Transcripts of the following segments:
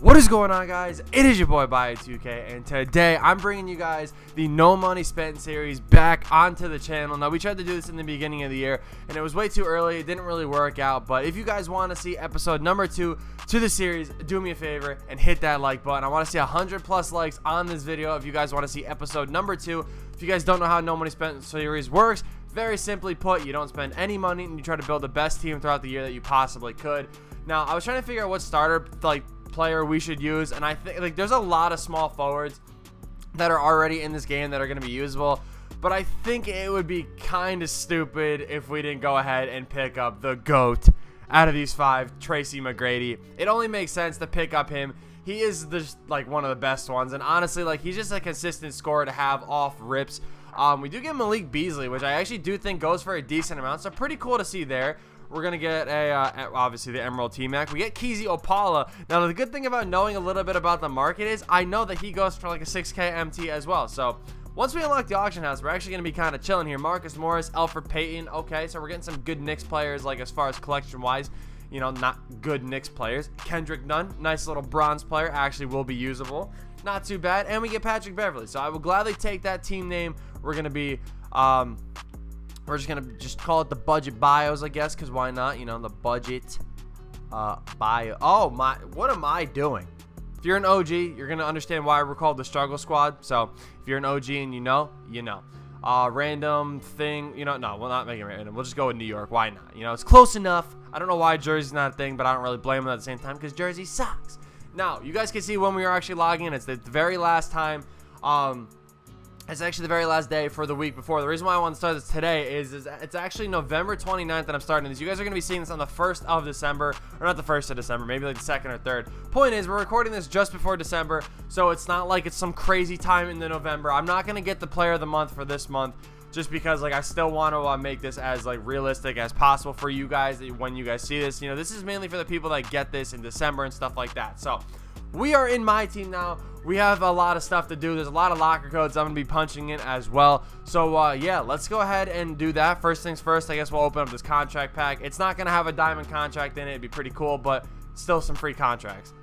What is going on, guys? It is your boy Bio2K, and today I'm bringing you guys the No Money Spent series back onto the channel. Now, we tried to do this in the beginning of the year, and it was way too early. It didn't really work out, but if you guys want to see episode number 2 to the series, do me a favor and hit that like button. I want to see 100 plus likes on this video if you guys want to see episode number 2. If you guys don't know how No Money Spent series works, very simply put, you don't spend any money and you try to build the best team throughout the year that you possibly could. Now, I was trying to figure out what starter player we should use, and I think there's a lot of small forwards that are already in this game that are going to be usable, but I think it would be kind of stupid if we didn't go ahead and pick up the GOAT out of these 5, Tracy McGrady. It only makes sense to pick up him. He is just one of the best ones, and honestly, he's just a consistent scorer to have off rips. We do get Malik Beasley, which I actually do think goes for a decent amount, so pretty cool to see there. We're going to get obviously the Emerald T-Mac. We get Keezy Opala. Now, the good thing about knowing a little bit about the market is I know that he goes for like a 6K MT as well. So, once we unlock the auction house, we're actually going to be kind of chilling here. Marcus Morris, Alfred Payton. Okay, so we're getting some good Knicks players, as far as collection-wise. You know, not good Knicks players. Kendrick Nunn, nice little bronze player. Actually will be usable. Not too bad. And we get Patrick Beverly. So, I will gladly take that team name. We're going to be... we're just going to call it the budget bios, I guess, because why not? You know, the budget bio. Oh, my. What am I doing? If you're an OG, you're going to understand why we're called the Struggle Squad. So, if you're an OG and you know, you know. Random thing, no, we'll not make it random. We'll just go with New York. Why not? It's close enough. I don't know why Jersey's not a thing, but I don't really blame them at the same time because Jersey sucks. Now, you guys can see when we are actually logging in. It's the very last time. It's actually the very last day for the week before. The reason why I want to start this today is it's actually November 29th that I'm starting this. You guys are going to be seeing this on the 1st of December, or not the 1st of December, maybe like the 2nd or 3rd. Point is, we're recording this just before December, so it's not like it's some crazy time in the November. I'm not going to get the player of the month for this month just because I still want to make this as realistic as possible for you guys when you guys see this. This is mainly for the people that get this in December and stuff like that. So we are in my team now. We have a lot of stuff to do. There's a lot of locker codes I'm going to be punching in as well. So, yeah, let's go ahead and do that. First things first, I guess we'll open up this contract pack. It's not going to have a diamond contract in it. It'd be pretty cool, but still some free contracts.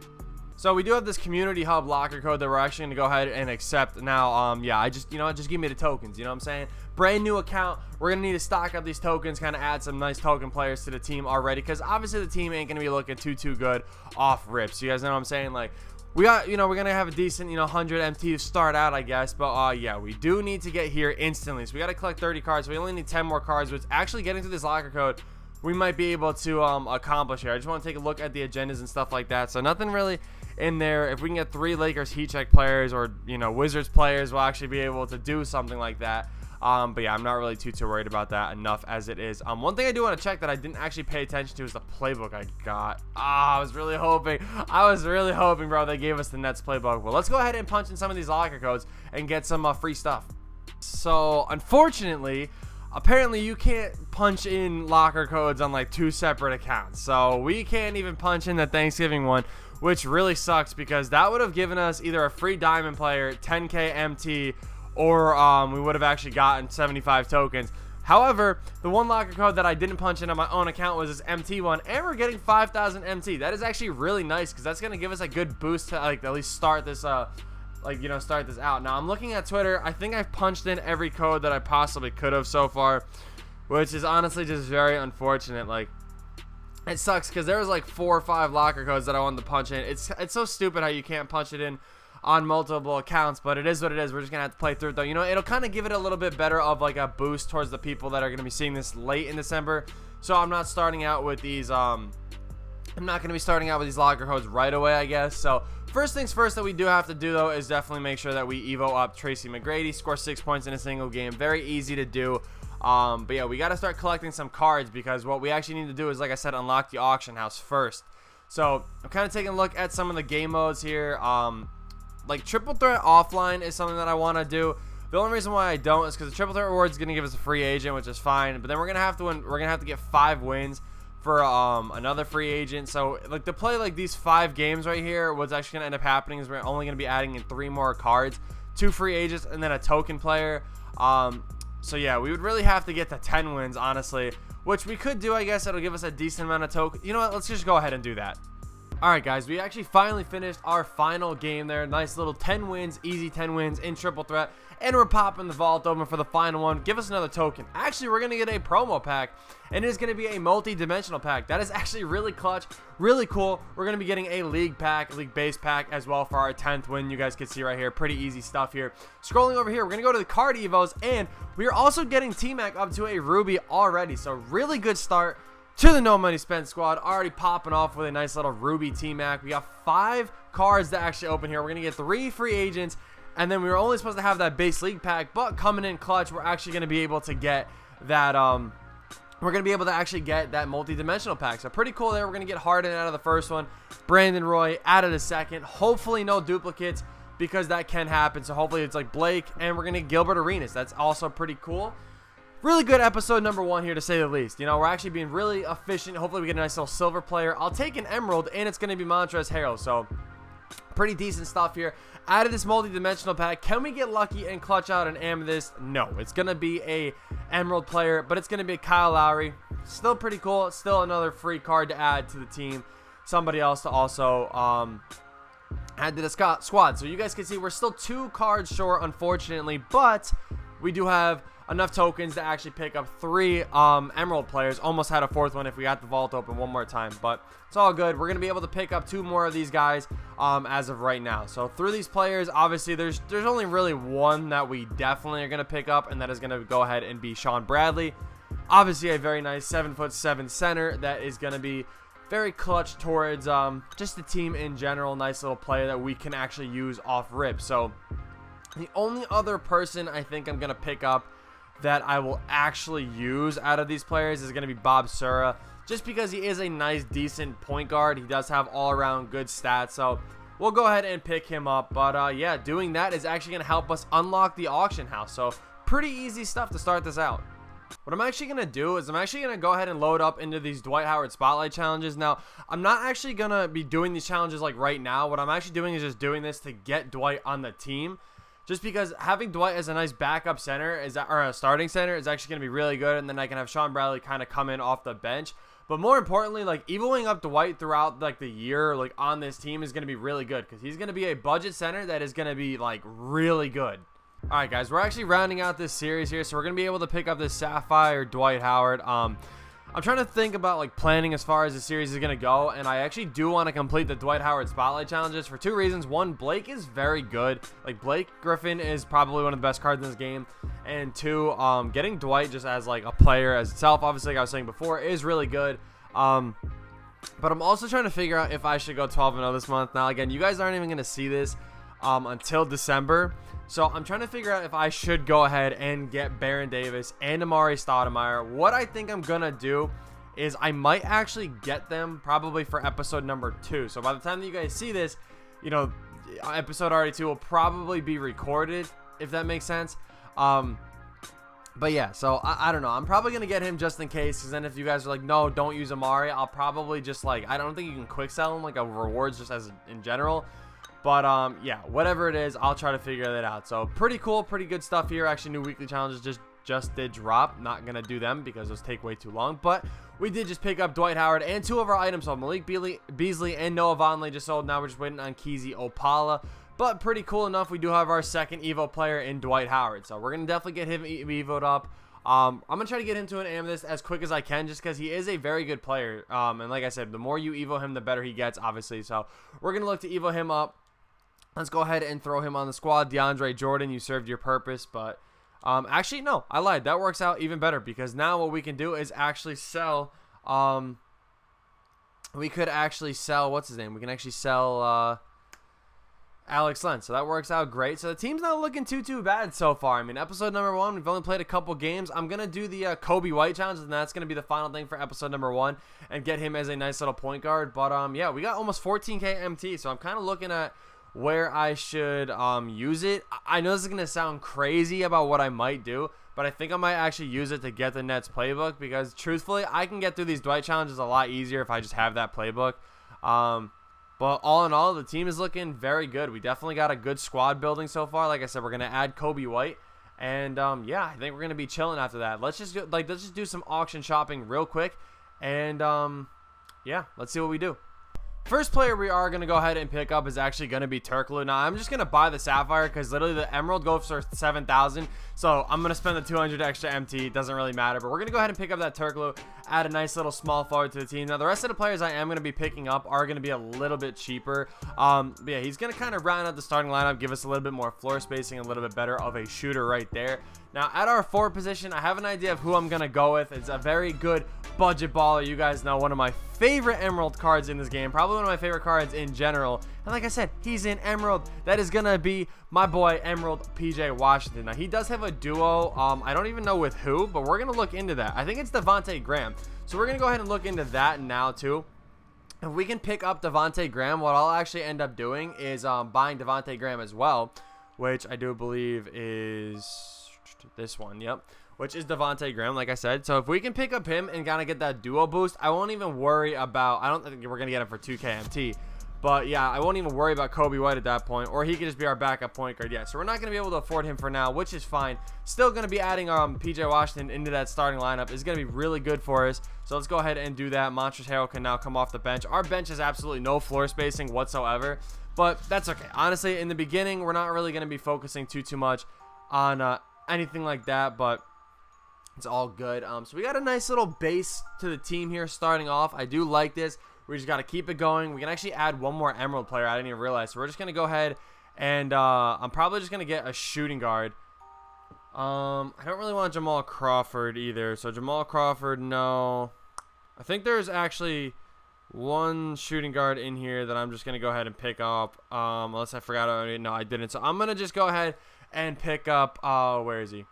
So we do have this community hub locker code that we're actually going to go ahead and accept now. Yeah, just give me the tokens. You know what I'm saying? Brand new account. We're going to need to stock up these tokens, kind of add some nice token players to the team already, because obviously the team ain't going to be looking too good off rips. You guys know what I'm saying? We got, we're going to have a decent, 100 MT to start out, I guess. But, yeah, we do need to get here instantly. So we got to collect 30 cards. We only need 10 more cards, which actually getting through this locker code, we might be able to accomplish here. I just want to take a look at the agendas and stuff like that. So nothing really in there. If we can get 3 Lakers heat check players or, Wizards players, we'll actually be able to do something like that. But yeah, I'm not really too worried about that enough as it is. One thing I do want to check that I didn't actually pay attention to is the playbook I got. I was really hoping, bro, they gave us the Nets playbook. Well, let's go ahead and punch in some of these locker codes and get some free stuff. So, unfortunately, apparently you can't punch in locker codes on 2 separate accounts. So, we can't even punch in the Thanksgiving one, which really sucks because that would have given us either a free diamond player, 10K MT, or we would have actually gotten 75 tokens. However, the one locker code that I didn't punch in on my own account was this MT one, and we're getting 5,000 MT. That is actually really nice because that's going to give us a good boost to at least start this start this out. Now, I'm looking at Twitter. I think I've punched in every code that I possibly could have so far, which is honestly just very unfortunate. It sucks because there was 4 or 5 locker codes that I wanted to punch in. It's so stupid how you can't punch it in on multiple accounts, but it is what it is. We're just gonna have to play through it though. It'll kind of give it a little bit better of a boost towards the people that are gonna be seeing this late in December. So I'm not starting out with these I'm not gonna be starting out with these locker codes right away, I guess. So first things first that we do have to do though is definitely make sure that we evo up Tracy McGrady, score 6 points in a single game. Very easy to do. But yeah, we got to start collecting some cards because what we actually need to do is, like I said, unlock the auction house first. So I'm kind of taking a look at some of the game modes here. Triple threat offline is something that I want to do. The only reason why I don't is because the triple threat reward is going to give us a free agent, which is fine. But then we're gonna have to win. We're gonna have to get 5 wins for another free agent. So to play these 5 games right here, what's actually gonna end up happening is we're only gonna be adding in 3 more cards, 2 free agents, and then a token player. So yeah, we would really have to get to 10 wins, honestly, which we could do. I guess it'll give us a decent amount of token. You know what? Let's just go ahead and do that. Alright guys, we actually finally finished our final game there. Nice little 10 wins, easy 10 wins in triple threat. And we're popping the vault open for the final one. Give us another token. Actually, we're going to get a promo pack. And it is going to be a multi-dimensional pack. That is actually really clutch, really cool. We're going to be getting a league pack, league base pack as well for our 10th win. You guys can see right here. Pretty easy stuff here. Scrolling over here, we're going to go to the card evos. And we are also getting T-Mac up to a ruby already. So really good start to the No Money Spent squad. Already popping off with a nice little ruby T-Mac. We got 5 cards that actually open here. We're going to get 3 free agents. And then we were only supposed to have that base league pack, but coming in clutch, we're actually going to be able to get that, multi-dimensional pack. So pretty cool there. We're going to get Harden out of the first one, Brandon Roy out of the second. Hopefully no duplicates because that can happen. So hopefully it's like Blake, and we're going to get Gilbert Arenas. That's also pretty cool. Really good episode number 1 here, to say the least. You know, we're actually being really efficient. Hopefully we get a nice little silver player. I'll take an emerald, and it's going to be Montrezl Harrell. So pretty decent stuff here. Out of this multi-dimensional pack, can we get lucky and clutch out an amethyst? No, it's going to be a emerald player, but it's going to be Kyle Lowry. Still pretty cool. Still another free card to add to the team. Somebody else to also add to the squad. So you guys can see we're still 2 cards short, unfortunately, but we do have enough tokens to actually pick up 3 emerald players. Almost had a 4th one if we got the vault open one more time, but it's all good. We're going to be able to pick up 2 more of these guys as of right now. So through these players, obviously there's only really one that we definitely are going to pick up, and that is going to go ahead and be Sean Bradley. Obviously a very nice 7'7" center that is going to be very clutch towards just the team in general. Nice little player that we can actually use off rip. So the only other person I think I'm going to pick up that I will actually use out of these players is going to be Bob Sura, just because he is a nice, decent point guard. He does have all-around good stats, so we'll go ahead and pick him up. But yeah, doing that is actually going to help us unlock the auction house, so pretty easy stuff to start this out. What I'm actually going to do is I'm actually going to go ahead and load up into these Dwight Howard Spotlight challenges. Now, I'm not actually going to be doing these challenges like right now. What I'm actually doing is just doing this to get Dwight on the team. Just because having Dwight as a nice backup center or a starting center is actually going to be really good, and then I can have Sean Bradley kind of come in off the bench. But more importantly, like evoing up Dwight throughout like the year, like on this team is going to be really good because he's going to be a budget center that is going to be like really good. All right, guys, we're actually rounding out this series here, so we're going to be able to pick up this Sapphire Dwight Howard. I'm trying to think about like planning as far as the series is going to go, and I actually do want to complete the Dwight Howard Spotlight challenges for 2 reasons. One, Blake is very good. Like Blake Griffin is probably one of the best cards in this game, and 2, getting Dwight just as like a player as itself, obviously like I was saying before, is really good. But I'm also trying to figure out if I should go 12-0 this month. Now again, you guys aren't even going to see this until December. So I'm trying to figure out if I should go ahead and get Baron Davis and Amari Stoudemire. What I think I'm going to do is I might actually get them probably for episode number 2. So by the time that you guys see this, you know, episode already 2 will probably be recorded, if that makes sense. But yeah, so I don't know. I'm probably going to get him just in case, because then if you guys are like, no, don't use Amari, I'll probably just like, I don't think you can quick sell him like a rewards just as in general. But yeah, whatever it is, I'll try to figure that out. So pretty cool, pretty good stuff here. Actually, new weekly challenges just did drop. Not gonna do them because those take way too long. But we did just pick up Dwight Howard and 2 of our items. So Malik Beasley and Noah Vonleh just sold. Now we're just waiting on Keezy Opala. But pretty cool enough, we do have our second Evo player in Dwight Howard. So we're gonna definitely get him Evo'd up. I'm gonna try to get him to an amethyst as quick as I can, just because he is a very good player. And like I said, the more you Evo him, the better he gets, obviously. So we're gonna look to Evo him up. Let's go ahead and throw him on the squad. DeAndre Jordan, you served your purpose. But actually, no, I lied. That works out even better because now what we can do is actually sell. We could actually sell, what's his name? We can actually sell Alex Len. So that works out great. So the team's not looking too bad so far. I mean, episode number 1, we've only played a couple games. I'm going to do the Kobe White challenge, and that's going to be the final thing for episode number 1 and get him as a nice little point guard. But yeah, we got almost 14K MT. So I'm kind of looking at where I should use it. I know this is going to sound crazy about what I might do, but I think I might actually use it to get the Nets playbook because truthfully, I can get through these Dwight challenges a lot easier if I just have that playbook. But all in all, the team is looking very good. We definitely got a good squad building so far. Like I said, we're going to add Kobe White. And yeah, I think we're going to be chilling after that. Let's just do some auction shopping real quick. And yeah, let's see what we do. First player we are going to go ahead and pick up is actually going to be Turklu. Now, I'm just going to buy the Sapphire because literally the Emerald goes for 7,000. So I'm going to spend the 200 extra MT. It doesn't really matter. But we're going to go ahead and pick up that Turklu, add a nice little small forward to the team. Now, the rest of the players I am going to be picking up are going to be a little bit cheaper. But yeah, he's going to kind of round out the starting lineup, give us a little bit more floor spacing, a little bit better of a shooter right there. Now, at our forward position, I have an idea of who I'm going to go with. It's a very good budget baller. You guys know one of my favorite Emerald cards in this game. Probably one of my favorite cards in general. And like I said, he's in Emerald. That is going to be my boy, Emerald PJ Washington. Now, he does have a duo. I don't even know with who, but we're going to look into that. I think it's Devontae Graham. So we're going to go ahead and look into that now, too. If we can pick up Devontae Graham, what I'll actually end up doing is buying Devontae Graham as well, which I do believe is this one. Yep. Which is Devontae Graham, like I said. So if we can pick up him and kind of get that duo boost, I won't even worry about, I don't think we're going to get him for 2K MT. But yeah, I won't even worry about Kobe White at that point, or he could just be our backup point guard. Yeah, so we're not going to be able to afford him for now, which is fine. Still going to be adding PJ Washington into that starting lineup. Is going to be really good for us. So let's go ahead and do that. Monstrous Herald can now come off the bench. Our bench has absolutely no floor spacing whatsoever, but that's okay. Honestly, in the beginning, we're not really going to be focusing too much on anything like that, but it's all good. So we got a nice little base to the team here starting off. I do like this. We just got to keep it going. We can actually add one more Emerald player. I didn't even realize. So we're just going to go ahead and I'm probably just going to get a shooting guard. I don't really want Jamal Crawford either. So Jamal Crawford, no. I think there's actually one shooting guard in here that I'm just going to go ahead and pick up. Unless I forgot already. No, I didn't. So I'm going to just go ahead and pick up, where is he?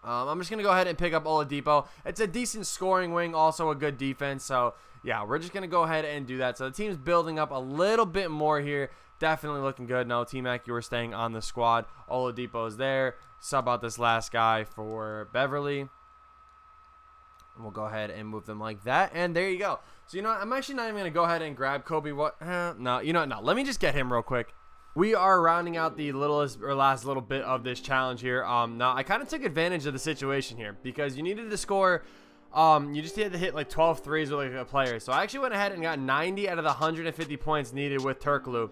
I'm just going to go ahead and pick up Oladipo. It's a decent scoring wing, also a good defense. So, yeah, we're just going to go ahead and do that. So, the team's building up a little bit more here. Definitely looking good. No, T-Mac, you were staying on the squad. Oladipo is there. Sub out this last guy for Beverly. We'll go ahead and move them like that. And there you go. So, you know what? I'm actually not even going to go ahead and grab Kobe. No, you know what? No, let me just get him real quick. We are rounding out the last little bit of this challenge here. Now, I kind of took advantage of the situation here because you needed to score. You just had to hit like 12 threes with like a player. So I actually went ahead and got 90 out of the 150 points needed with Turklu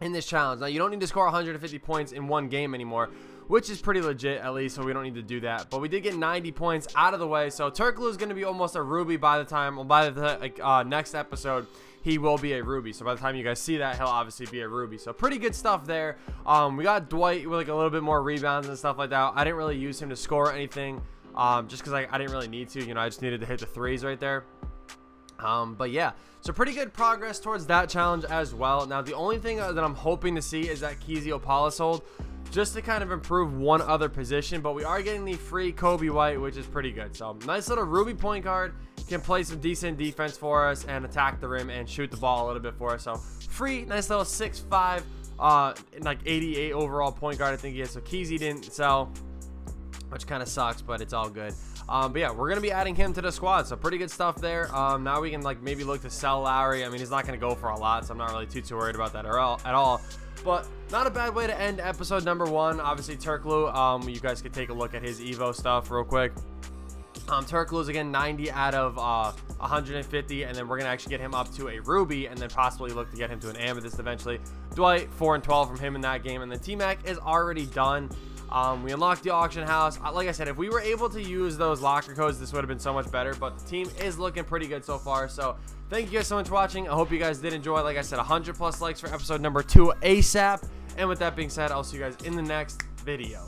in this challenge. Now, you don't need to score 150 points in one game anymore, which is pretty legit at least, so we don't need to do that. But we did get 90 points out of the way. So Turklu is going to be almost a Ruby by the next episode. He will be a Ruby. So by the time you guys see that, he'll obviously be a Ruby. So pretty good stuff there. We got Dwight with like a little bit more rebounds and stuff like that. I didn't really use him to score anything just because I didn't really need to. You know, I just needed to hit the threes right there. But yeah, so pretty good progress towards that challenge as well. Now, the only thing that I'm hoping to see is that Kezio Paulus hold just to kind of improve one other position. But we are getting the free Kobe White, which is pretty good. So nice little Ruby point guard. Can play some decent defense for us and attack the rim and shoot the ball a little bit for us. So free, nice little 6'5", like 88 overall point guard I think he is. So Keezy didn't sell, which kind of sucks, but it's all good. But yeah, we're gonna be adding him to the squad, so pretty good stuff there. Now we can like maybe look to sell Lowry. I mean, he's not gonna go for a lot, so I'm not really too worried about that at all. But not a bad way to end episode number 1. Obviously Turklu, you guys could take a look at his Evo stuff real quick. Turklu is again 90 out of 150, and then we're gonna actually get him up to a Ruby, and then possibly look to get him to an Amethyst eventually. Dwight 4 and 12 from him in that game, and then T-Mac is already done. We unlocked the auction house. Like I said, if we were able to use those locker codes, this would have been so much better, but the team is looking pretty good so far. So thank you guys so much for watching. I hope you guys did enjoy. Like I said, 100+ likes for episode number 2 ASAP. And with that being said, I'll see you guys in the next video.